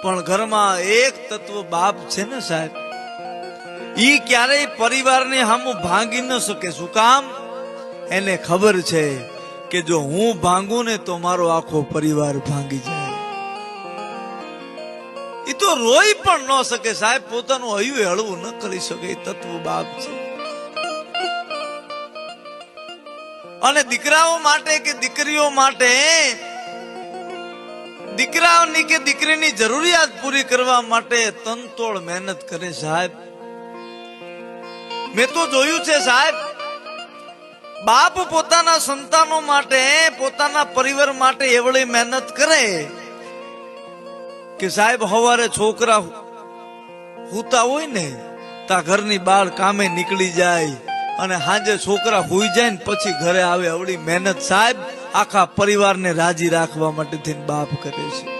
પણ ઘરમાં એક તત્વ બાપ છે ને સાહેબ, ઈ ક્યારેય પરિવારને હામું ભાંગી ન શકે. શું કામ? એને ખબર છે કે જો હું ભાંગું ને તો મારો આખો પરિવાર ભાંગી જાય. ઈ તો રોઈ પણ ન શકે સાહેબ, પોતાનું હૈયું હળવું ન કરી શકે. એ તત્વ બાપ છે. અને દીકરાઓ માટે કે દીકરીઓ માટે, દીકરાઓની કે દીકરીની જરૂરિયાત પૂરી કરવા માટે તનતોડ મહેનત કરે સાહેબ. મેં તો જોયું છે સાહેબ, બાપ પોતાના સંતાનો માટે, પોતાના પરિવાર માટે એવડી મહેનત કરે કે સાહેબ સવારે છોકરા હુતા હોય ને તા ઘરની બહાર કામે નીકળી જાય અને સાંજે છોકરા હુઈ જાય ને પછી ઘરે આવે. એવડી મહેનત સાહેબ આખા પરિવારને રાજી રાખવા માટે થઈને બાપ કરે છે.